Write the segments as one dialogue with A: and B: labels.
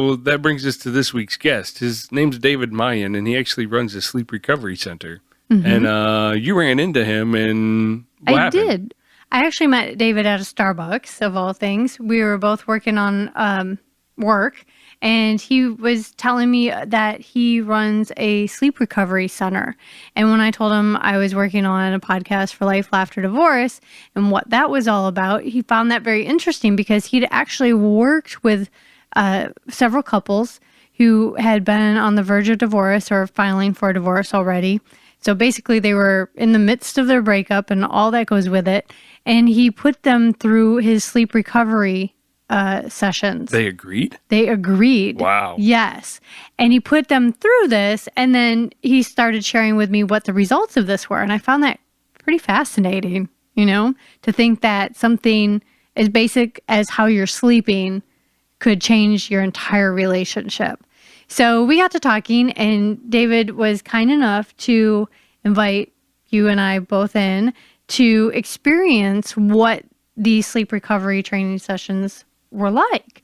A: So that brings us to this week's guest. His name's David Mayen, and he actually runs a sleep recovery center. Mm-hmm. And you ran into him, and what happened?
B: I did. I actually met David at a Starbucks, of all things. We were both working on work, and he was telling me that he runs a sleep recovery center. And when I told him I was working on a podcast for Life, Laughter, Divorce, and what that was all about, he found that very interesting because he'd actually worked with several couples who had been on the verge of divorce or filing for divorce already. So basically they were in the midst of their breakup and all that goes with it. And he put them through his sleep recovery sessions.
A: They agreed?
B: They agreed.
A: Wow.
B: Yes. And he put them through this, and then he started sharing with me what the results of this were. And I found that pretty fascinating, to think that something as basic as how you're sleeping could change your entire relationship. So we got to talking, and David was kind enough to invite you and I both in to experience what these sleep recovery training sessions were like.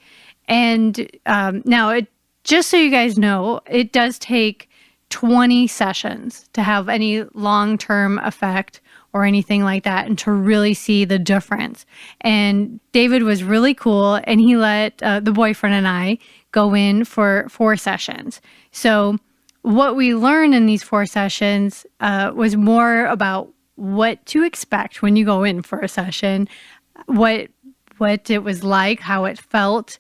B: And now, just so you guys know, it does take 20 sessions to have any long-term effect or anything like that, and to really see the difference. And David was really cool, and he let the boyfriend and I go in for 4 sessions. So what we learned in these 4 sessions was more about what to expect when you go in for a session, what it was like, how it felt.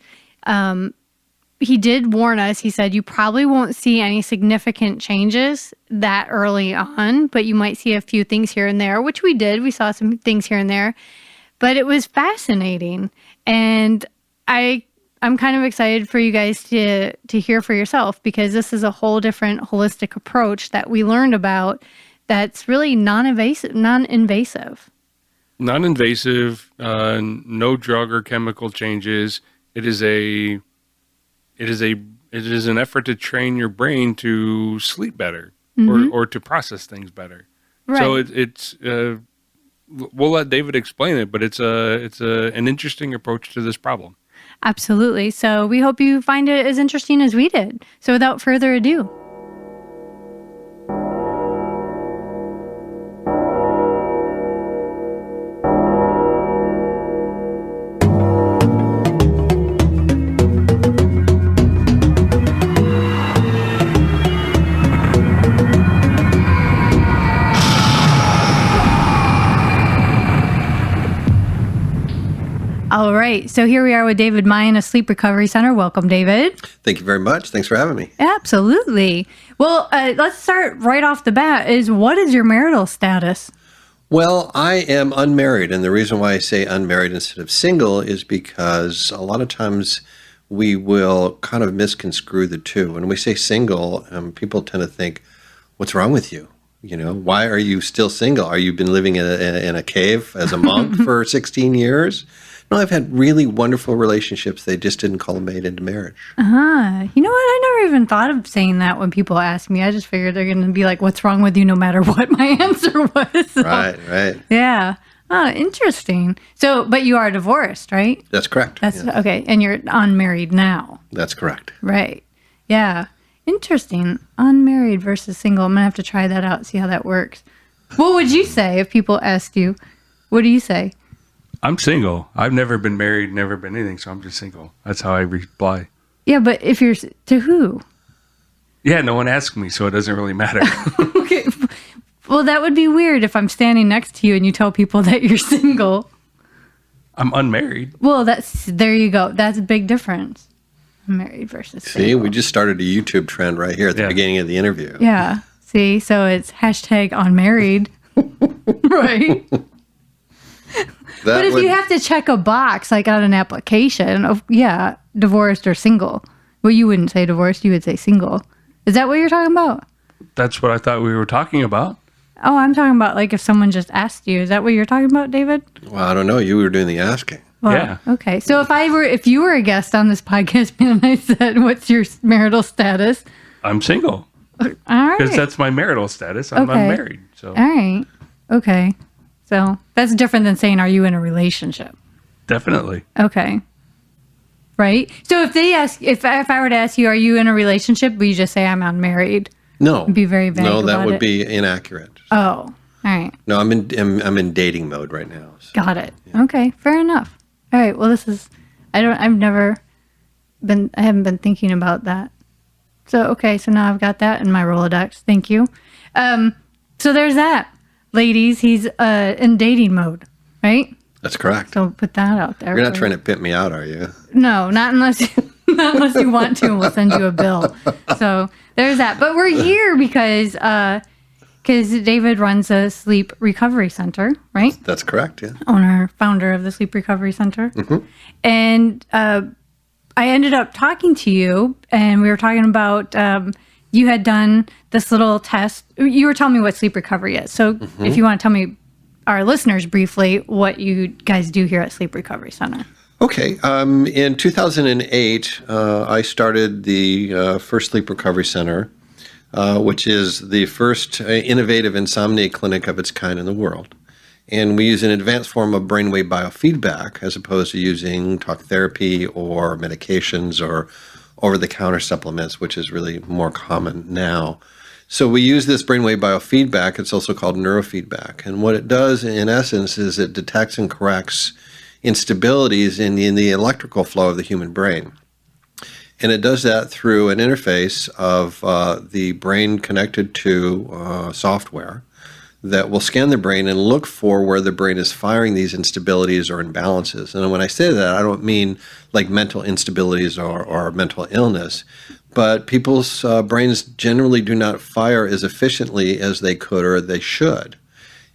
B: He did warn us. He said, you probably won't see any significant changes that early on, but you might see a few things here and there, which we did. We saw some things here and there, but it was fascinating. And I'm kind of excited for you guys to hear for yourself, because this is a whole different holistic approach that we learned about that's really non-invasive.
A: Non-invasive, no drug or chemical changes. It is an effort to train your brain to sleep better, mm-hmm. or to process things better. Right. So it's we'll let David explain it, but it's an interesting approach to this problem.
B: Absolutely. So we hope you find it as interesting as we did. So without further ado. All right. So here we are with David Mayen, a sleep recovery center. Welcome, David.
C: Thank you very much. Thanks for having me.
B: Absolutely. Well, let's start right off the bat. What is your marital status?
C: Well, I am unmarried. And the reason why I say unmarried instead of single is because a lot of times we will kind of misconstrue the two. When we say single, people tend to think, what's wrong with you? Why are you still single? Are you been living in a cave as a monk for 16 years? No, I've had really wonderful relationships. They just didn't culminate into marriage.
B: You know what? I never even thought of saying that when people ask me. I just figured they're going to be like, what's wrong with you, no matter what my answer was. So,
C: right.
B: Yeah. Oh, interesting. So, but you are divorced, right?
C: That's correct.
B: That's okay. And you're unmarried now.
C: That's correct.
B: Right. Yeah. Interesting. Unmarried versus single. I'm going to have to try that out, see how that works. What would you say if people asked you? What do you say?
A: I'm single. I've never been married, never been anything, so I'm just single. That's how I reply.
B: Yeah, but if you're to who?
A: Yeah, no one asked me, so it doesn't really matter.
B: Okay. Well, that would be weird if I'm standing next to you and you tell people that you're single.
A: I'm unmarried.
B: Well, there you go. That's a big difference. Married versus single.
C: See, we just started a YouTube trend right here at the beginning of the interview.
B: Yeah. See, so it's #unmarried. Right. But if you have to check a box, like on an application of, divorced or single, well, you wouldn't say divorced, you would say single. Is that what you're talking about?
A: That's what I thought we were talking about.
B: Oh, I'm talking about like if someone just asked you. Is that what you're talking about, David?
C: Well, I don't know. You were doing the asking.
B: Well, yeah. Okay. So if you were a guest on this podcast and I said, what's your marital status?
A: I'm single.
B: All right.
A: Because that's my marital status. I'm unmarried. So.
B: All right. Okay. So that's different than saying, are you in a relationship?
A: Definitely.
B: Okay. right? So if I were to ask you, are you in a relationship? Will you just say I'm unmarried?
C: No.
B: Be very vague.
C: No, that
B: about
C: would
B: it.
C: be inaccurate.
B: Oh, all right.
C: No, I'm in dating mode right now. So.
B: Got it. Yeah. Okay, fair enough. All right. Well, I haven't been thinking about that. So, okay, so now I've got that in my Rolodex. Thank you. So there's that. Ladies, he's in dating mode, right?
C: That's correct.
B: So put that out there.
C: You're not trying to pimp me out, are you?
B: No, not unless you want to, and we'll send you a bill. So there's that. But we're here because David runs a sleep recovery center, right?
C: That's correct, yeah.
B: Owner, founder of the Sleep Recovery Center.
C: Mm-hmm.
B: And I ended up talking to you, and we were talking about you had done this little test. You were telling me what sleep recovery is. So if you want to tell me, our listeners, briefly, what you guys do here at Sleep Recovery Center.
C: Okay. In 2008, I started the first Sleep Recovery Center, which is the first innovative insomnia clinic of its kind in the world. And we use an advanced form of brainwave biofeedback as opposed to using talk therapy or medications or over-the-counter supplements, which is really more common now. So we use this brainwave biofeedback. It's also called neurofeedback. And what it does, in essence, is it detects and corrects instabilities in the electrical flow of the human brain. And it does that through an interface of the brain connected to software that will scan the brain and look for where the brain is firing these instabilities or imbalances. And when I say that, I don't mean like mental instabilities or mental illness, but people's brains generally do not fire as efficiently as they could or they should.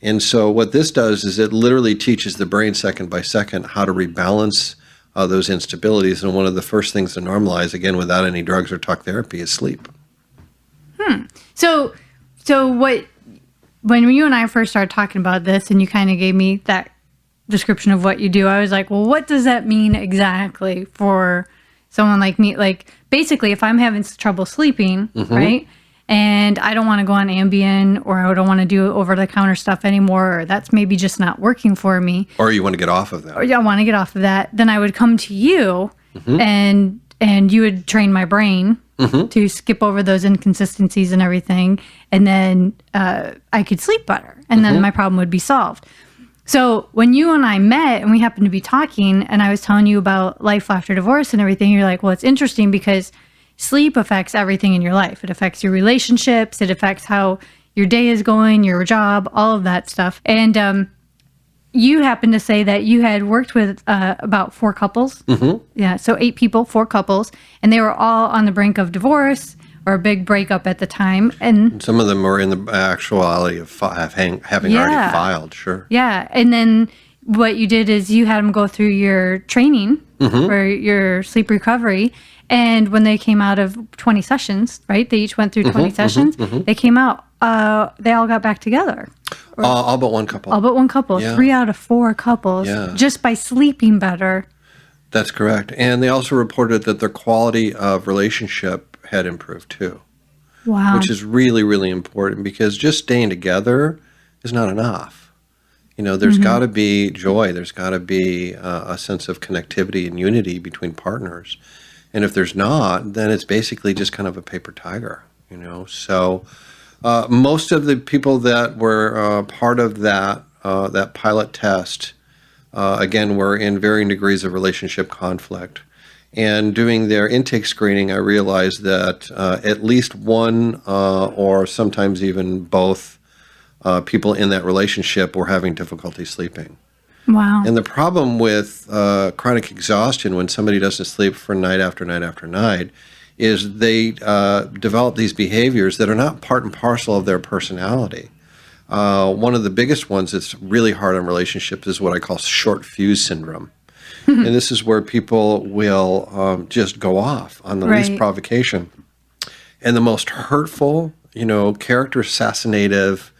C: And so what this does is it literally teaches the brain second by second how to rebalance those instabilities. And one of the first things to normalize, again, without any drugs or talk therapy, is sleep.
B: So when you and I first started talking about this and you kind of gave me that description of what you do, I was like, well, what does that mean exactly for someone like me? Like, basically, if I'm having trouble sleeping, right, and I don't want to go on Ambien or I don't want to do over-the-counter stuff anymore, or that's maybe just not working for me.
C: Or you want to get off of that.
B: Or I want to get off of that. Then I would come to you and you would train my brain to skip over those inconsistencies and everything. And then I could sleep better. And then my problem would be solved. So when you and I met and we happened to be talking and I was telling you about life after divorce and everything, you're like, well, it's interesting because sleep affects everything in your life. It affects your relationships. It affects how your day is going, your job, all of that stuff. And you happened to say that you had worked with about 4 couples. Yeah, so 8 people, 4 couples, and they were all on the brink of divorce or a big breakup at the time. And
C: some of them were in the actuality of having already filed, sure.
B: Yeah, and then what you did is you had them go through your training for your sleep recovery. And when they came out of 20 sessions, right? They each went through 20 sessions. They came out, they all got back together.
C: All but one couple.
B: All but one couple. Yeah. 3 out of 4 couples just by sleeping better.
C: That's correct. And they also reported that their quality of relationship had improved too.
B: Wow.
C: Which is really, really important because just staying together is not enough. You know, there's got to be joy. There's got to be a sense of connectivity and unity between partners. And if there's not, then it's basically just kind of a paper tiger, you know. So most of the people that were part of that pilot test, again, were in varying degrees of relationship conflict. And doing their intake screening, I realized that at least one or sometimes even both people in that relationship were having difficulty sleeping.
B: Wow.
C: And the problem with chronic exhaustion when somebody doesn't sleep for night after night after night is they develop these behaviors that are not part and parcel of their personality. One of the biggest ones that's really hard on relationships is what I call short fuse syndrome. And this is where people will just go off on the least provocation. And the most hurtful, you know, character assassinative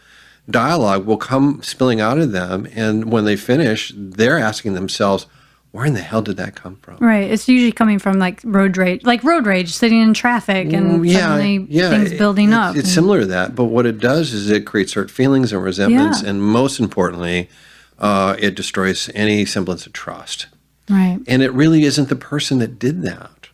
C: dialogue will come spilling out of them. And when they finish, they're asking themselves, where in the hell did that come from?
B: Right. It's usually coming from like road rage, sitting in traffic and suddenly things building up.
C: It's similar to that. But what it does is it creates hurt feelings and resentments. And most importantly, it destroys any semblance of trust.
B: Right.
C: And it really isn't the person that did that.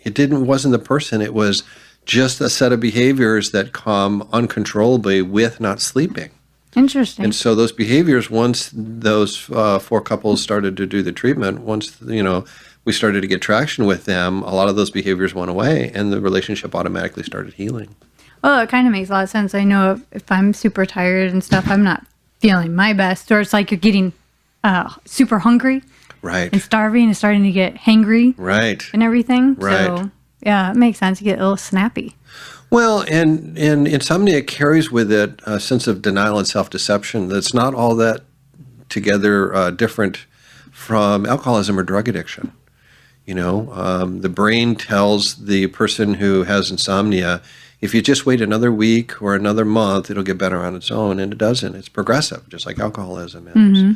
C: Wasn't the person. It was just a set of behaviors that come uncontrollably with not sleeping.
B: Interesting.
C: And so those behaviors, once those 4 couples started to do the treatment, once, we started to get traction with them, a lot of those behaviors went away and the relationship automatically started healing.
B: Well, it kind of makes a lot of sense. I know if I'm super tired and stuff, I'm not feeling my best, or it's like you're getting super hungry.
C: Right.
B: And starving and starting to get hangry.
C: Right.
B: And everything.
C: Right.
B: So, yeah, it makes sense. You get a little snappy.
C: Well, and insomnia carries with it a sense of denial and self-deception that's not all that together different from alcoholism or drug addiction. The brain tells the person who has insomnia, if you just wait another week or another month, it'll get better on its own, and it doesn't. It's progressive, just like alcoholism is. Mm-hmm.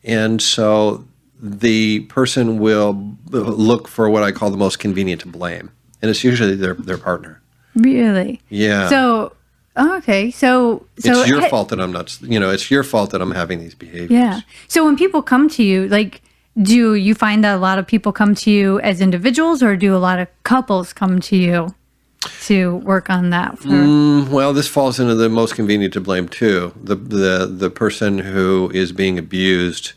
C: And so the person will look for what I call the most convenient to blame, and it's usually their partner.
B: Really?
C: Yeah.
B: So, okay. So
C: it's your fault that I'm not, it's your fault that I'm having these behaviors.
B: Yeah. So when people come to you, like, do you find that a lot of people come to you as individuals, or do a lot of couples come to you to work on that?
C: Well, this falls into the most convenient to blame too. The person who is being abused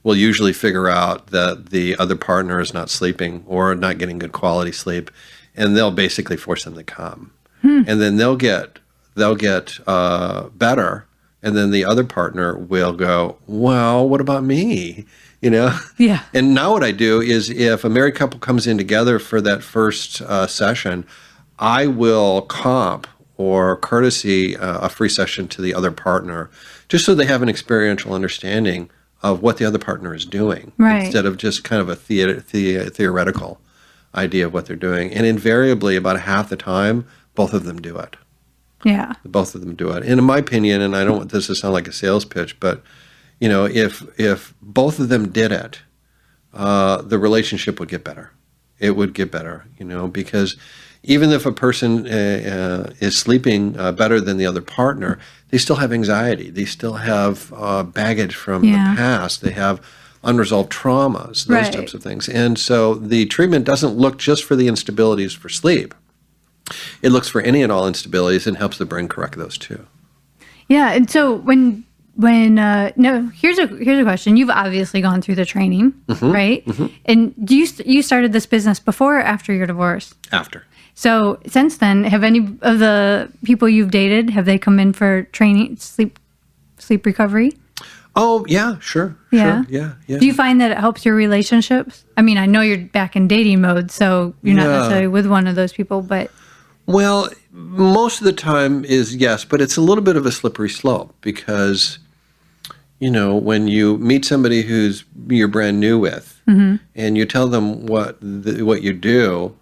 C: will usually figure out that the other partner is not sleeping or not getting good quality sleep, and they'll basically force them to come. And then they'll get better, and then the other partner will go, well, what about me?
B: Yeah.
C: And now what I do is, if a married couple comes in together for that first session, I will comp or courtesy a free session to the other partner, just so they have an experiential understanding of what the other partner is doing,
B: right,
C: instead of just kind of a theoretical idea of what they're doing. And invariably, about half the time, both of them do it.
B: Yeah.
C: Both of them do it. And in my opinion, and I don't want this to sound like a sales pitch, but if both of them did it, the relationship would get better. It would get better, because even if a person is sleeping better than the other partner, they still have anxiety. They still have baggage from the past. They have unresolved traumas, those types of things. And so the treatment doesn't look just for the instabilities for sleep. It looks for any and all instabilities and helps the brain correct those too.
B: Yeah. And so here's a question. You've obviously gone through the training, right? Mm-hmm. And you started this business before or after your divorce?
C: After.
B: So since then, have any of the people you've dated, have they come in for training, sleep recovery?
C: Oh, yeah, sure.
B: Yeah.
C: Sure, yeah.
B: Do you find that it helps your relationships? I mean, I know you're back in dating mode, so you're not necessarily with one of those people, but...
C: Well, most of the time is yes, but it's a little bit of a slippery slope because, when you meet somebody who's you're brand new with, and you tell them what you do,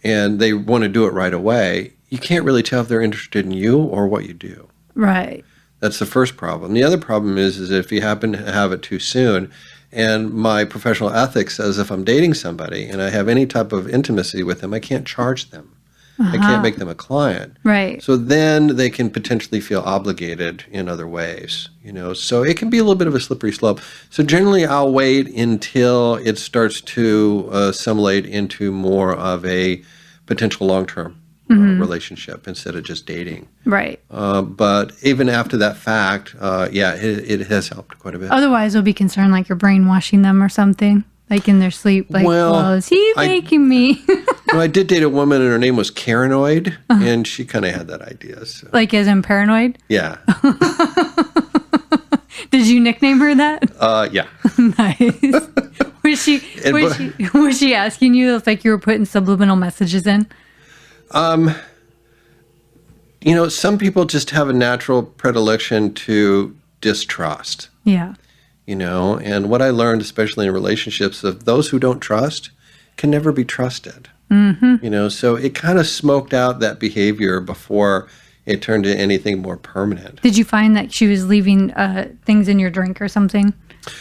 C: and they want to do it right away, you can't really tell if they're interested in you or what you do.
B: Right.
C: That's the first problem. The other problem is if you happen to have it too soon, and my professional ethics says if I'm dating somebody and I have any type of intimacy with them, I can't charge them. I can't make them a client.
B: Right.
C: So then they can potentially feel obligated in other ways, So it can be a little bit of a slippery slope. So generally I'll wait until it starts to assimilate into more of a potential long-term relationship instead of just dating.
B: Right.
C: But even after that fact, it has helped quite a bit.
B: Otherwise, they'll be concerned like you're brainwashing them or something, like in their sleep. Like, well is he making me?
C: I did date a woman, and her name was Karenoid, and she kind of had that idea. So.
B: Like as in paranoid?
C: Yeah.
B: Did you nickname her that?
C: Yeah.
B: Nice. Was she asking you if like you were putting subliminal messages in?
C: Some people just have a natural predilection to distrust.
B: Yeah.
C: And what I learned, especially in relationships, of those who don't trust can never be trusted. So it kind of smoked out that behavior before it turned into anything more permanent.
B: Did you find that she was leaving things in your drink or something?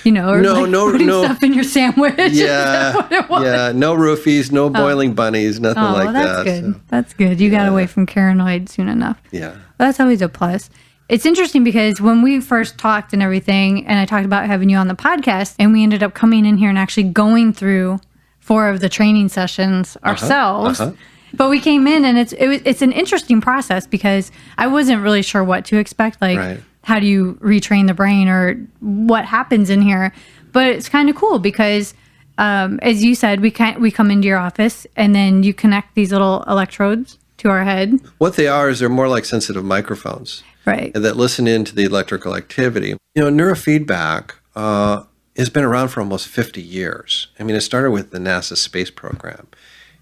B: Or putting stuff in your sandwich?
C: Yeah, yeah. No roofies, no boiling bunnies, nothing like
B: that's
C: that.
B: Good.
C: So.
B: That's good. You got away from Karenoid soon enough.
C: Yeah.
B: Well, that's always a plus. it's interesting because when we first talked and everything, and I talked about having you on the podcast, and we ended up coming in here and actually going through 4 of the training sessions ourselves. But we came in, and it's an interesting process because I wasn't really sure what to expect. Like, how do you retrain the brain or what happens in here? But it's kind of cool because, as you said, we come into your office, and then you connect these little electrodes to our head.
C: What they are is they're more like sensitive microphones.
B: Right.
C: That listen into the electrical activity. Neurofeedback has been around for almost 50 years. I mean, it started with the NASA space program.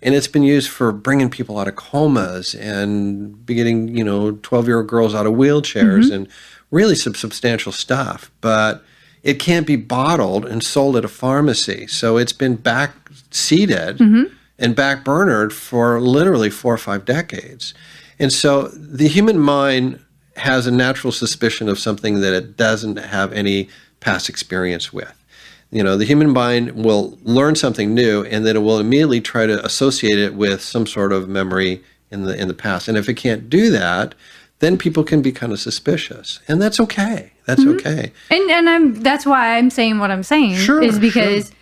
C: And it's been used for bringing people out of comas and getting, 12-year-old girls out of wheelchairs and really some substantial stuff. But it can't be bottled and sold at a pharmacy. So it's been back-seated and back-burnered for literally 4 or 5 decades. And so the human mind has a natural suspicion of something that it doesn't have any past experience with. The human mind will learn something new, and then it will immediately try to associate it with some sort of memory in the past. And if it can't do that, then people can be kind of suspicious, and that's okay. That's okay.
B: And that's why I'm saying what I'm saying is because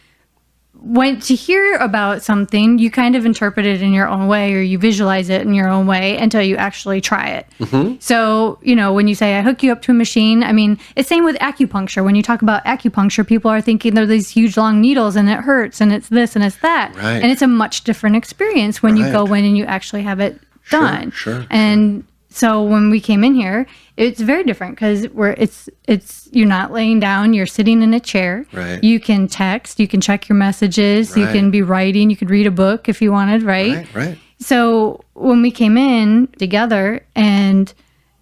B: when to hear about something, you kind of interpret it in your own way, or you visualize it in your own way until you actually try it. So, when you say I hook you up to a machine, I mean, it's same with acupuncture. When you talk about acupuncture, people are thinking they're these huge long needles and it hurts and it's this and it's that.
C: Right.
B: And it's a much different experience when you go in and you actually have it done. And so when we came in here, it's very different because you're not laying down, you're sitting in a chair.
C: Right.
B: You can text, you can check your messages, you can be writing, you could read a book if you wanted, right?
C: Right.
B: So when we came in together, and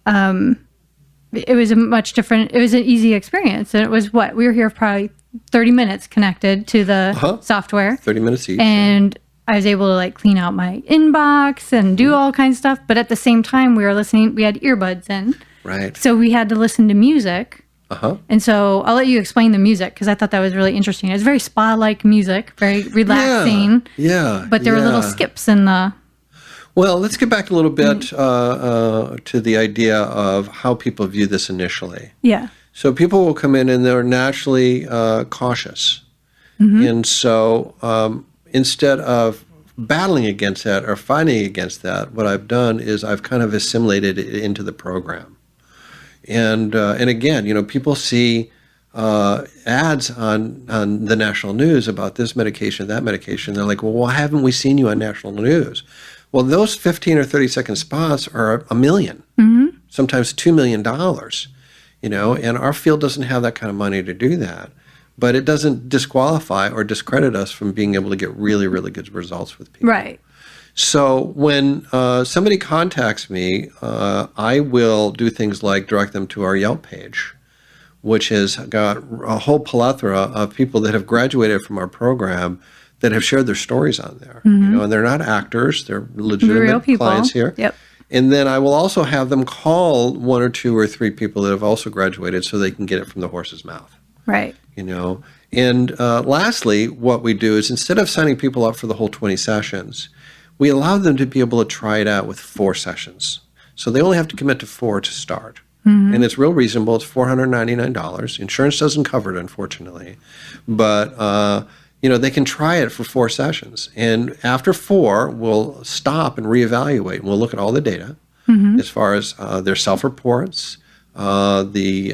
B: it was a much different, it was an easy experience. And it was we were here for probably 30 minutes connected to the software.
C: 30 minutes each.
B: And I was able to clean out my inbox and do all kinds of stuff. But at the same time, we had earbuds in.
C: Right.
B: So we had to listen to music. And so I'll let you explain the music because I thought that was really interesting. It was very spa-like music, very relaxing.
C: Yeah.
B: But there were little skips in the...
C: Well, let's get back a little bit to the idea of how people view this initially.
B: Yeah.
C: So people will come in and they're naturally cautious. And so instead of battling against that or fighting against that, what I've done is I've kind of assimilated it into the program. And again, people see ads on the national news about this medication, that medication. They're like, well, why haven't we seen you on national news? Well, those 15 or 30-second spots are $1 million, sometimes $2 million, and our field doesn't have that kind of money to do that. But it doesn't disqualify or discredit us from being able to get really, really good results with people.
B: Right.
C: So when somebody contacts me, I will do things like direct them to our Yelp page, which has got a whole plethora of people that have graduated from our program that have shared their stories on there. And they're not actors; they're legitimate clients here.
B: Yep.
C: And then I will also have them call 1 or 2 or 3 people that have also graduated, so they can get it from the horse's mouth.
B: Right.
C: And lastly, what we do is instead of signing people up for the whole 20 sessions, we allow them to be able to try it out with 4 sessions. So they only have to commit to 4 to start. And it's real reasonable. It's $499. Insurance doesn't cover it, unfortunately. But, they can try it for 4 sessions. And after 4, we'll stop and reevaluate. And we'll look at all the data as far as their self-reports, the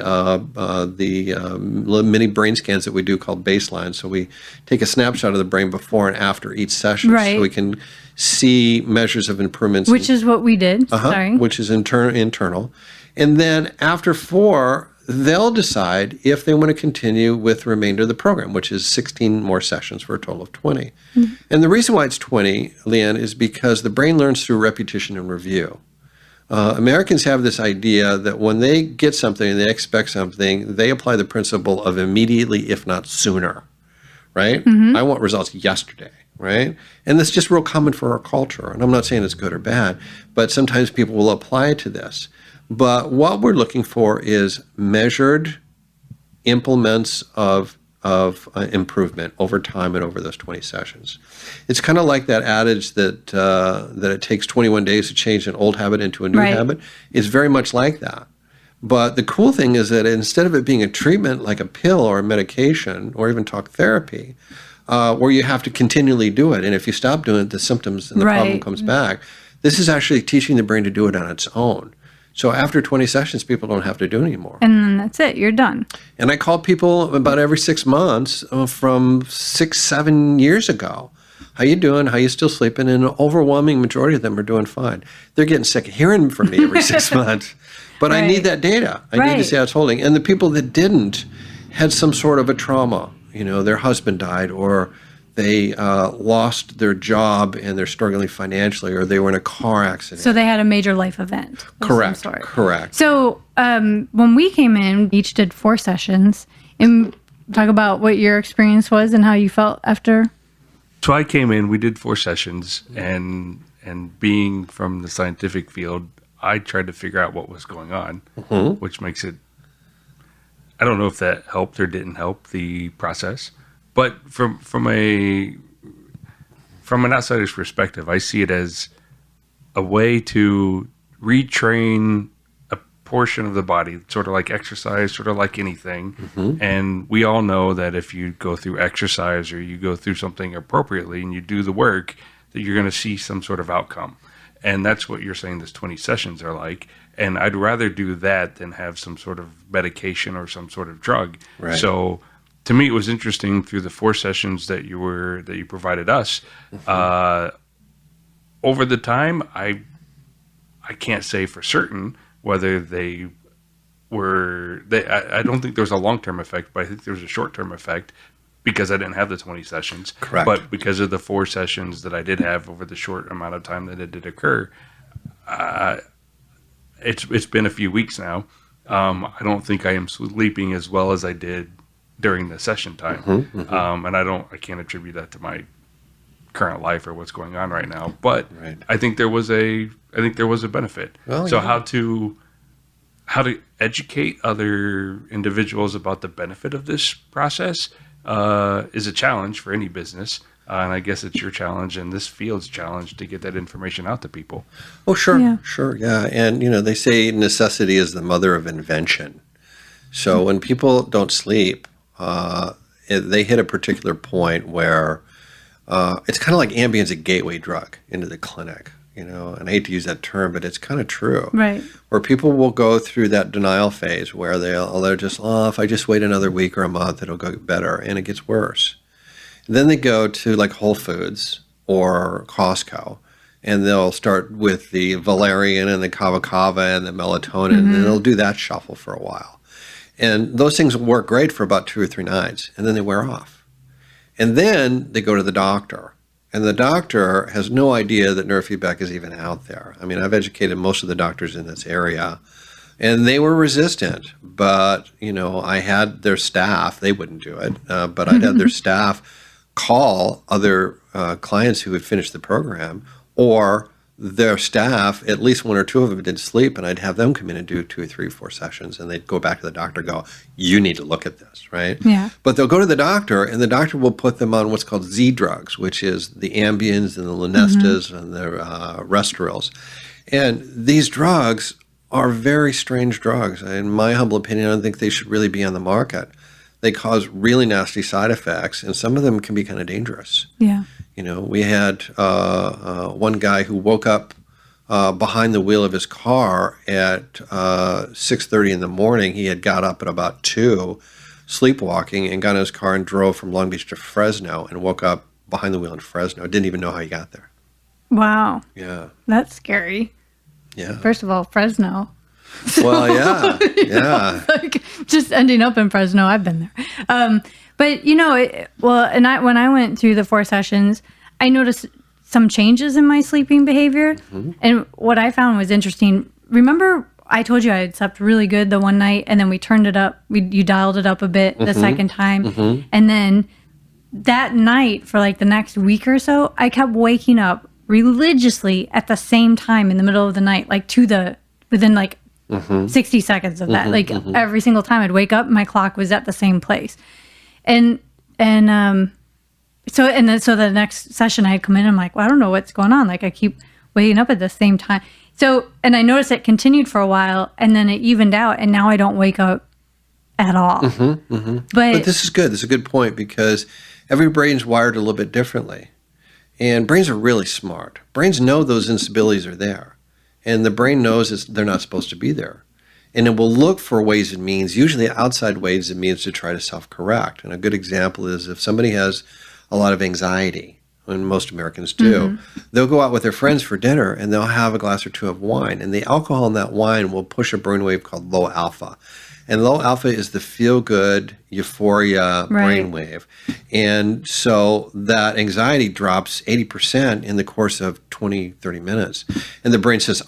C: mini brain scans that we do called baseline. So we take a snapshot of the brain before and after each session, so we can see measures of improvements.
B: Which is what we did. Sorry.
C: Which is internal. And then after 4, they'll decide if they want to continue with the remainder of the program, which is 16 more sessions for a total of 20. And the reason why it's 20, Leanne, is because the brain learns through repetition and review. Americans have this idea that when they get something and they expect something, they apply the principle of immediately, if not sooner, right? I want results yesterday, right? And that's just real common for our culture. And I'm not saying it's good or bad, but sometimes people will apply it to this. But what we're looking for is measured implements of improvement over time and over those 20 sessions. It's kind of like that adage that it takes 21 days to change an old habit into a new habit. It's very much like that. But the cool thing is that instead of it being a treatment like a pill or a medication or even talk therapy, where you have to continually do it, and if you stop doing it, the symptoms and the problem comes back, this is actually teaching the brain to do it on its own. So after 20 sessions, people don't have to do it anymore.
B: And then that's it. You're done.
C: And I call people about every 6 months from 6-7 years ago. How you doing? How you still sleeping? And an overwhelming majority of them are doing fine. They're getting sick of hearing from me every 6 months. But I need that data. I need to see how it's holding. And the people that didn't had some sort of a trauma. Their husband died, or they lost their job and they're struggling financially, or they were in a car accident.
B: So they had a major life event.
C: Correct.
B: Some sort.
C: Correct.
B: So when we came in, each did 4 sessions. And talk about what your experience was and how you felt after.
A: So I came in, we did 4 sessions, and being from the scientific field, I tried to figure out what was going on, which makes it, I don't know if that helped or didn't help the process, but from an outsider's perspective, I see it as a way to retrain a portion of the body, sort of like exercise, sort of like anything. And we all know that if you go through exercise or you go through something appropriately and you do the work, that you're going to see some sort of outcome. And that's what you're saying this 20 sessions are like. And I'd rather do that than have some sort of medication or some sort of drug.
C: Right.
A: So to me, it was interesting through the 4 sessions that you provided us. Over the time, I can't say for certain whether they were. I don't think there was a long-term effect, but I think there was a short-term effect because I didn't have the 20 sessions.
C: Correct.
A: But because of the 4 sessions that I did have over the short amount of time that it did occur, it's been a few weeks now. I don't think I am sleeping as well as I did during the session time. And I can't attribute that to my current life or what's going on right now. But I think there was a benefit.
C: Well,
A: so how to educate other individuals about the benefit of this process is a challenge for any business. And I guess it's your challenge and this field's challenge to get that information out to people.
C: Oh, sure. Yeah. And, they say necessity is the mother of invention. So when people don't sleep, they hit a particular point where it's kind of like Ambien's a gateway drug into the clinic, and I hate to use that term, but it's kind of true.
B: Right.
C: Where people will go through that denial phase where they're just, if I just wait another week or a month, it'll go better, and it gets worse. Then they go to like Whole Foods or Costco, and they'll start with the valerian and the kava kava and the melatonin, and they'll do that shuffle for a while. And those things work great for about 2 or 3 nights, and then they wear off. And then they go to the doctor, and the doctor has no idea that neurofeedback is even out there. I mean, I've educated most of the doctors in this area, and they were resistant. But, I had their staff, they wouldn't do it, but I'd have their staff call other clients who had finished the program, or their staff, at least 1 or 2 of them did sleep, and I'd have them come in and do 2 or 3 or 4 sessions, and they'd go back to the doctor and go, you need to look at this, right?
B: Yeah.
C: But they'll go to the doctor, and the doctor will put them on what's called Z drugs, which is the Ambiens and the Lunestas and the Restorils. And these drugs are very strange drugs. In my humble opinion, I don't think they should really be on the market. They cause really nasty side effects, and some of them can be kind of dangerous.
B: Yeah.
C: We had one guy who woke up behind the wheel of his car at 6:30 in the morning. He had got up at about 2, sleepwalking, and got in his car and drove from Long Beach to Fresno, and woke up behind the wheel in Fresno. Didn't even know how he got there.
B: Wow.
C: Yeah.
B: That's scary.
C: Yeah.
B: First of all, Fresno.
C: Well, yeah. Yeah.
B: Like just ending up in Fresno, I've been there. But when I went through the 4 sessions, I noticed some changes in my sleeping behavior. And what I found was interesting. Remember, I told you I had slept really good the one night, and then we turned it up. You dialed it up a bit the second time, and then that night for like the next week or so, I kept waking up religiously at the same time in the middle of the night, like within like 60 seconds of that. Like every single time I'd wake up, my clock was at the same place. So the next session I had come in, I'm like, well, I don't know what's going on. Like I keep waking up at the same time. So, and I noticed it continued for a while, and then it evened out, and now I don't wake up at all. But
C: this is good. This is a good point, because every brain's wired a little bit differently. And brains are really smart. Brains know those instabilities are there. And the brain knows they're not supposed to be there. And it will look for ways and means, usually outside ways and means, to try to self-correct. And a good example is if somebody has a lot of anxiety, and most Americans do, they'll go out with their friends for dinner and they'll have a glass or two of wine. And the alcohol in that wine will push a brainwave called low alpha. And low alpha is the feel-good, euphoria brainwave. And so that anxiety drops 80% in the course of 20, 30 minutes. And the brain says,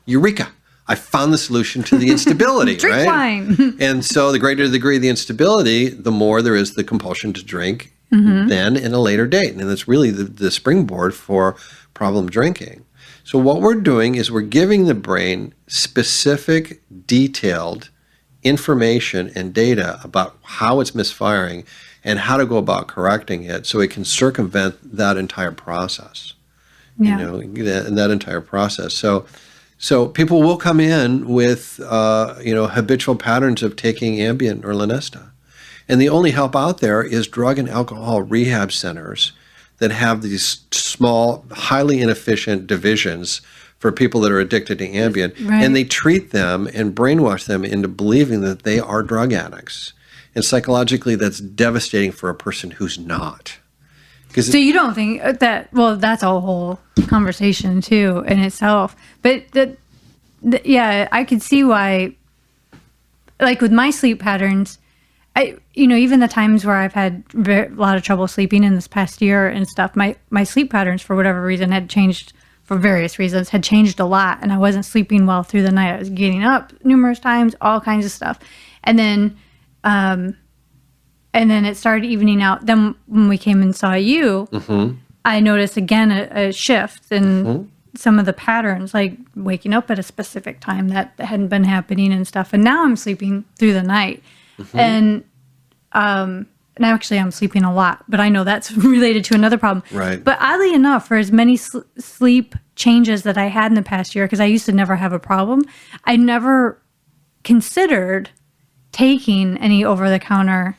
C: eureka, I found the solution to the instability,
B: drink
C: right?
B: wine.
C: And so the greater the degree of the instability, the more there is the compulsion to drink then in a later date. And that's really the springboard for problem drinking. So what we're doing is we're giving the brain specific, detailed information and data about how it's misfiring and how to go about correcting it so it can circumvent that entire process.
B: Yeah.
C: That entire process. So people will come in with habitual patterns of taking Ambien or Lunesta. And the only help out there is drug and alcohol rehab centers that have these small, highly inefficient divisions for people that are addicted to Ambien.
B: Right.
C: And they treat them and brainwash them into believing that they are drug addicts. And psychologically, that's devastating for a person who's not.
B: So you don't think that, well, that's a whole conversation too in itself. But yeah, I could see why, like with my sleep patterns, even the times where I've had a lot of trouble sleeping in this past year and stuff, my sleep patterns for whatever reason had changed, for various reasons, had changed a lot. And I wasn't sleeping well through the night. I was getting up numerous times, all kinds of stuff. And then it started evening out. Then when we came and saw you, I noticed again a shift in some of the patterns, like waking up at a specific time that hadn't been happening and stuff. And now I'm sleeping through the night. And actually I'm sleeping a lot, but I know that's related to another problem.
C: Right.
B: But oddly enough, for as many sleep changes that I had in the past year, because I used to never have a problem, I never considered taking any over-the-counter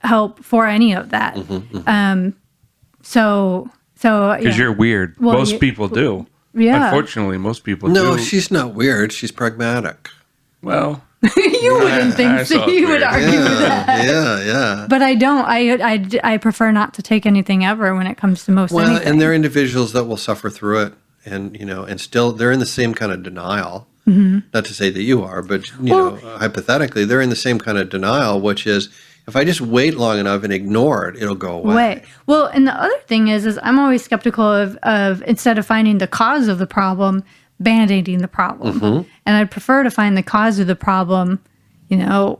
B: help for any of that.
A: Because you're weird.
B: Well,
A: most people do.
B: Yeah.
A: Unfortunately, most people do.
C: No, she's not weird. She's pragmatic.
A: Well,
B: you wouldn't think so. You would argue with that.
C: Yeah.
B: But I don't. I prefer not to take anything ever when it comes to most anything.
C: And there are individuals that will suffer through it, and still they're in the same kind of denial. Not to say that you are, but hypothetically, they're in the same kind of denial, which is, if I just wait long enough and ignore it, it'll go away.
B: Well, and the other thing is I'm always skeptical of instead of finding the cause of the problem, band-aiding the problem. And I'd prefer to find the cause of the problem. Am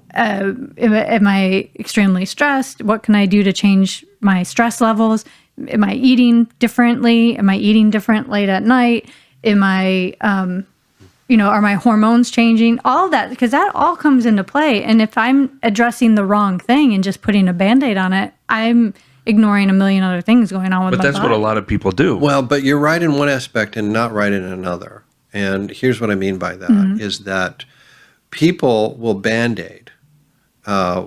B: I extremely stressed? What can I do to change my stress levels? Am I eating differently? Am I eating different late at night? Am I, are my hormones changing? All of that, because that all comes into play. And if I'm addressing the wrong thing and just putting a Band-Aid on it, I'm ignoring a million other things going on with my body.
A: But that's what a lot of people do.
C: Well, but you're right in one aspect and not right in another. And here's what I mean by that, is that people will Band-Aid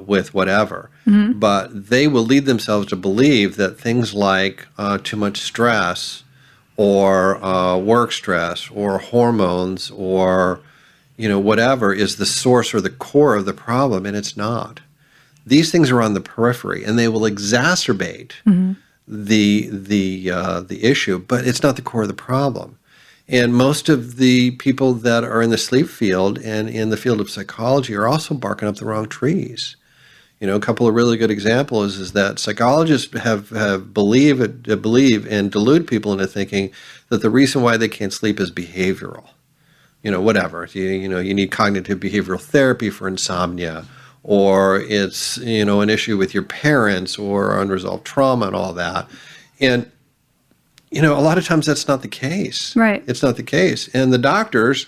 C: with whatever, but they will lead themselves to believe that things like too much stress or work stress or hormones or whatever is the source or the core of the problem, and it's not. These things are on the periphery, and they will exacerbate the issue, but it's not the core of the problem. And most of the people that are in the sleep field and in the field of psychology are also barking up the wrong trees. A couple of really good examples is that psychologists have believe and delude people into thinking that the reason why they can't sleep is behavioral. Whatever. You need cognitive behavioral therapy for insomnia, or it's, an issue with your parents or unresolved trauma and all that. And a lot of times that's not the case.
B: Right.
C: It's not the case. And the doctors,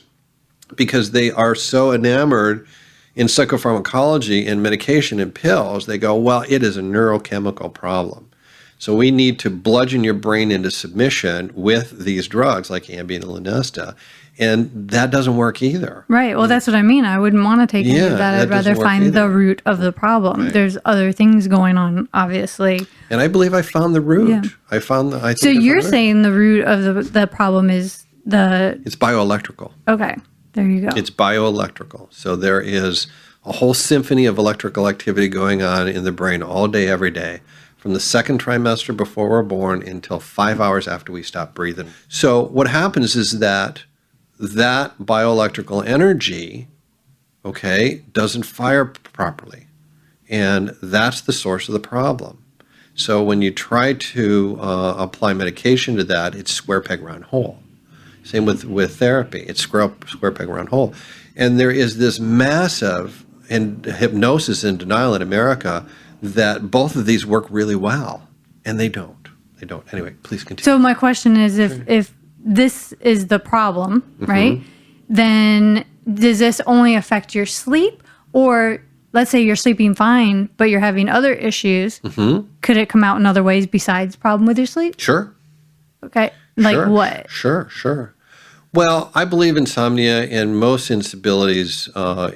C: because they are so enamored in psychopharmacology and medication and pills, they go, well, it is a neurochemical problem. So we need to bludgeon your brain into submission with these drugs like Ambien and Lunesta, and that doesn't work either.
B: Right. Well, that's what I mean. I wouldn't want to take any of that. I'd rather find the root of the problem. Right. There's other things going on, obviously.
C: And I believe I found the root. Yeah.
B: So you're saying the root of the problem is it's
C: bioelectrical.
B: Okay. There you go.
C: It's bioelectrical. So there is a whole symphony of electrical activity going on in the brain all day, every day, from the second trimester before we're born until 5 hours after we stop breathing. So what happens is that bioelectrical energy, doesn't fire properly. And that's the source of the problem. So when you try to apply medication to that, it's square peg round hole. Same with therapy. It's square peg round hole. And there is this massive hypnosis and denial in America that both of these work really well. And they don't. They don't. Anyway, please continue.
B: So my question is, if this is the problem, right, then does this only affect your sleep? Or let's say you're sleeping fine, but you're having other issues. Could it come out in other ways besides problem with your sleep?
C: Sure.
B: Okay. Like what?
C: Sure. Well, I believe insomnia and most instabilities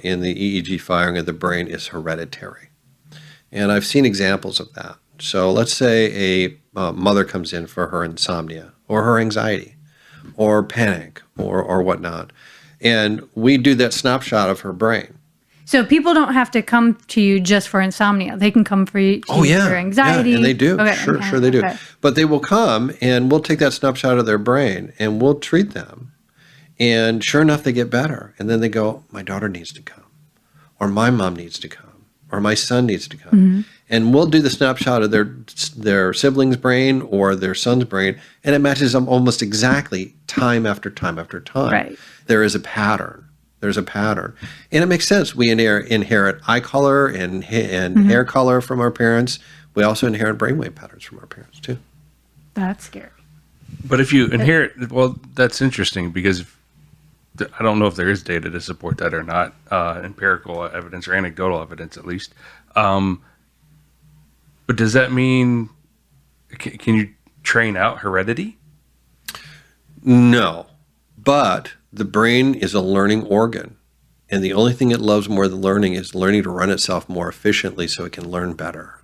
C: in the EEG firing of the brain is hereditary. And I've seen examples of that. So let's say a mother comes in for her insomnia or her anxiety or panic or whatnot. And we do that snapshot of her brain.
B: So people don't have to come to you just for insomnia. They can come for you for anxiety.
C: Yeah, and they do. Okay, sure they do. Okay. But they will come and we'll take that snapshot of their brain and we'll treat them. And sure enough, they get better. And then they go, my daughter needs to come, or my mom needs to come, or my son needs to come. And we'll do the snapshot of their sibling's brain or their son's brain, and it matches them almost exactly time after time after time.
B: Right.
C: There is a pattern. There's a pattern. And it makes sense. We inherit eye color and hair color from our parents. We also inherit brainwave patterns from our parents, too.
B: That's scary.
A: But if you inherit, well, that's interesting because I don't know if there is data to support that or not, empirical evidence or anecdotal evidence at least. But does that mean, can you train out heredity?
C: No, but the brain is a learning organ. And the only thing it loves more than learning is learning to run itself more efficiently so it can learn better.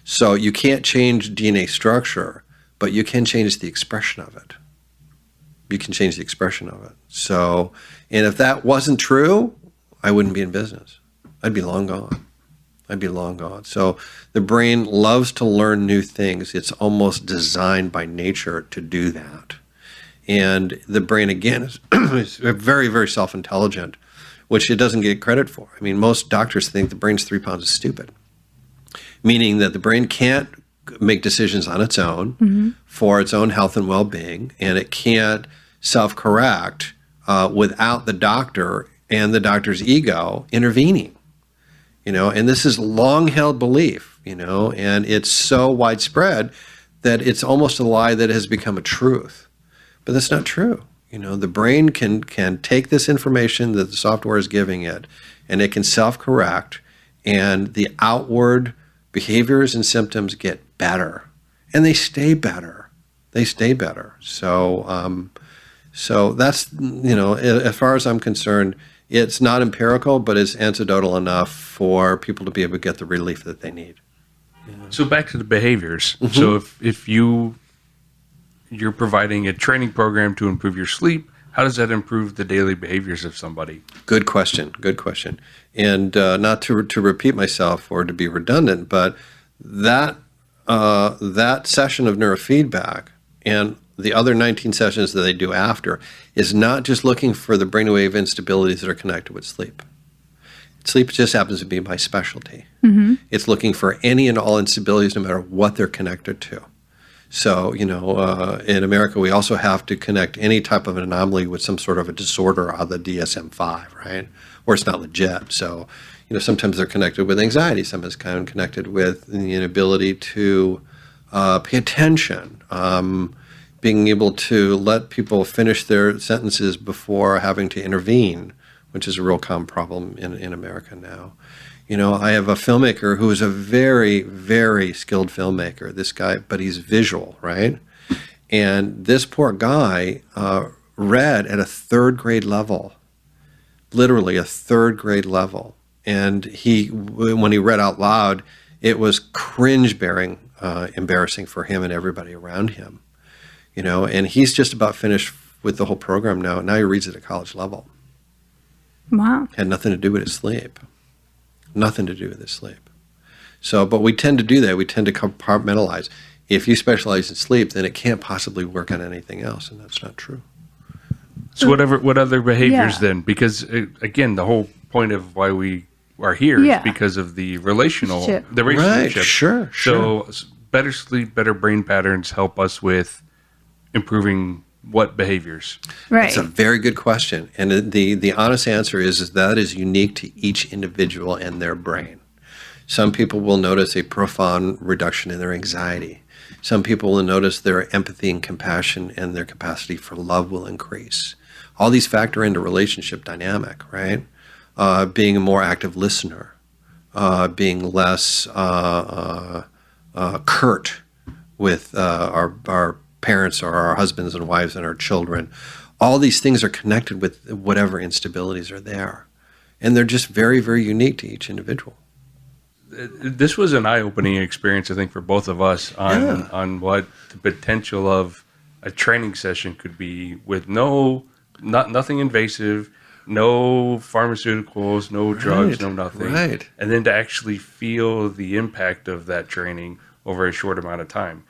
C: So you can't change DNA structure, but you can change the expression of it. You can change the expression of it. So, and if that wasn't true, I wouldn't be in business. I'd be long gone. So the brain loves to learn new things. It's almost designed by nature to do that. And the brain, again, is very, very self-intelligent, which it doesn't get credit for. I mean, most doctors think the brain's 3 pounds of stupid, meaning that the brain can't make decisions on its own for its own health and well-being, and it can't self-correct without the doctor and the doctor's ego intervening. And this is long-held belief, and it's so widespread that it's almost a lie that has become a truth. But that's not true. The brain can take this information that the software is giving it, and it can self-correct, and the outward behaviors and symptoms get better, and they stay better. So that's, as far as I'm concerned, it's not empirical, but it's anecdotal enough for people to be able to get the relief that they need.
A: So back to the behaviors. So if you're providing a training program to improve your sleep, how does that improve the daily behaviors of somebody?
C: Good question. And not to repeat myself or to be redundant, but that session of neurofeedback and the other 19 sessions that they do after is not just looking for the brainwave instabilities that are connected with sleep. Sleep just happens to be my specialty. It's looking for any and all instabilities, no matter what they're connected to. So, in America, we also have to connect any type of an anomaly with some sort of a disorder of the DSM-5, right? Or it's not legit. So, sometimes they're connected with anxiety. Sometimes kind of connected with the inability to pay attention, being able to let people finish their sentences before having to intervene, which is a real common problem in America now. I have a filmmaker who is a very, very skilled filmmaker, this guy, but he's visual, right? And this poor guy read at a third grade level, literally a third grade level. And when he read out loud, it was cringe-bearing, embarrassing for him and everybody around him, and he's just about finished with the whole program now. Now he reads at a college level.
B: Wow.
C: Had nothing to do with his sleep. Nothing to do with his sleep. So, but we tend to do that. We tend to compartmentalize. If you specialize in sleep, then it can't possibly work on anything else, and that's not true.
A: So what other behaviors then? Because again, the whole point of why we are here is because of the relationship.
C: Right, sure.
A: So better sleep, better brain patterns help us with improving what behaviors?
B: Right.
C: It's a very good question. And the honest answer is that is unique to each individual and their brain. Some people will notice a profound reduction in their anxiety. Some people will notice their empathy and compassion and their capacity for love will increase. All these factor into relationship dynamic, right? Being a more active listener, being less curt with our parents or our husbands and wives and our children. All these things are connected with whatever instabilities are there. And they're just very, very unique to each individual.
A: This was an eye-opening experience, I think, for both of us on what the potential of a training session could be with nothing invasive, no pharmaceuticals, no drugs, no nothing.
C: Right.
A: And then to actually feel the impact of that training over a short amount of time.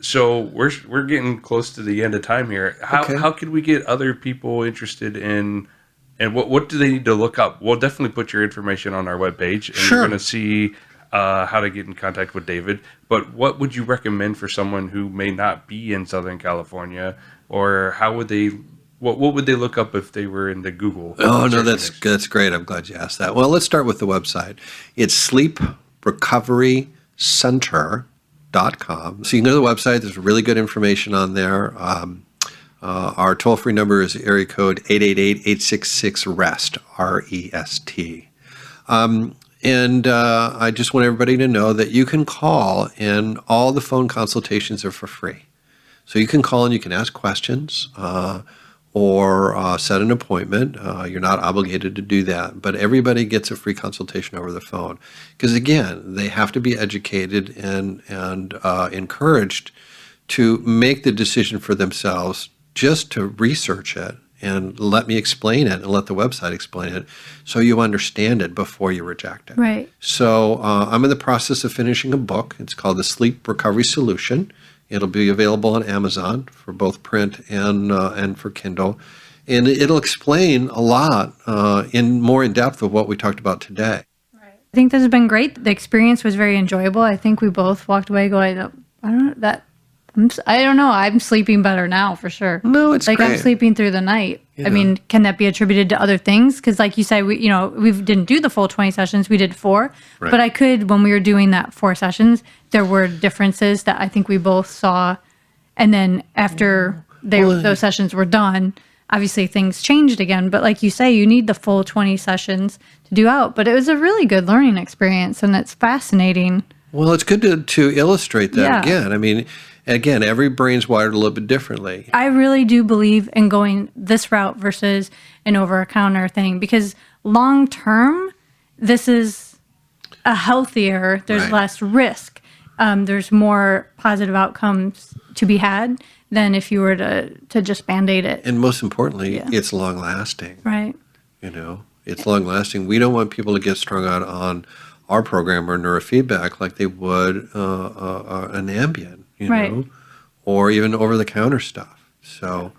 A: So we're getting close to the end of time here. How could we get other people interested in, and what do they need to look up? We'll definitely put your information on our webpage, and you're going to see how to get in contact with David. But what would you recommend for someone who may not be in Southern California, or how would they? What would they look up if they were into Google?
C: Oh no, that's great. I'm glad you asked that. Well, let's start with the website. It's sleeprecoverycenter.com. So you can go to the website. There's really good information on there. Our toll-free number is area code 888-866-REST, R-E-S-T. And I just want everybody to know that you can call, and all the phone consultations are for free. So you can call and you can ask questions or set an appointment. You're not obligated to do that, but everybody gets a free consultation over the phone. Because again, they have to be educated and encouraged to make the decision for themselves, just to research it and let me explain it and let the website explain it so you understand it before you reject it.
B: Right.
C: So I'm in the process of finishing a book. It's called The Sleep Recovery Solution. It'll be available on Amazon for both print and for Kindle. And it'll explain a lot more in depth of what we talked about today.
B: Right. I think this has been great. The experience was very enjoyable. I think we both walked away going, I don't know. I'm sleeping better now for sure.
C: No, it's great.
B: I'm sleeping through the night. I mean, can that be attributed to other things? Because like you said, we didn't do the full 20 sessions. We did 4. Right. But I could, when we were doing that 4 sessions, there were differences that I think we both saw. And then after those sessions were done, obviously things changed again. But like you say, you need the full 20 sessions to do out. But it was a really good learning experience, and it's fascinating.
C: Well, it's good to illustrate that again. I mean, again, every brain's wired a little bit differently.
B: I really do believe in going this route versus an over-the-counter thing, because long-term, this is a healthier, there's less risk. There's more positive outcomes to be had than if you were to just Band-Aid it.
C: And most importantly, it's long-lasting.
B: Right.
C: It's long-lasting. We don't want people to get strung out on our program or neurofeedback like they would an Ambien, know, or even over-the-counter stuff. So,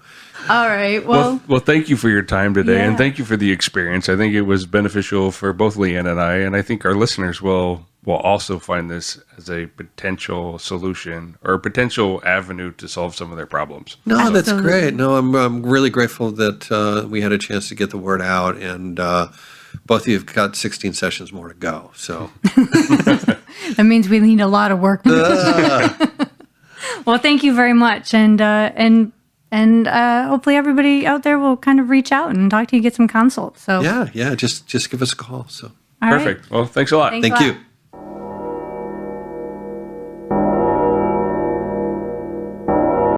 B: all right. Well,
A: thank you for your time today, and thank you for the experience. I think it was beneficial for both Leanne and I think our listeners will also find this as a potential solution or a potential avenue to solve some of their problems.
C: No, that's great. No, I'm really grateful that we had a chance to get the word out, and both of you have got 16 sessions more to go. So
B: that means we need a lot of work. Well, thank you very much, and hopefully everybody out there will kind of reach out and talk to you, get some consults. So
C: yeah, just give us a call. So
B: All
A: Perfect.
B: right.
A: Well, thanks a lot.
B: Thanks a
C: Thank
B: lot.
C: you.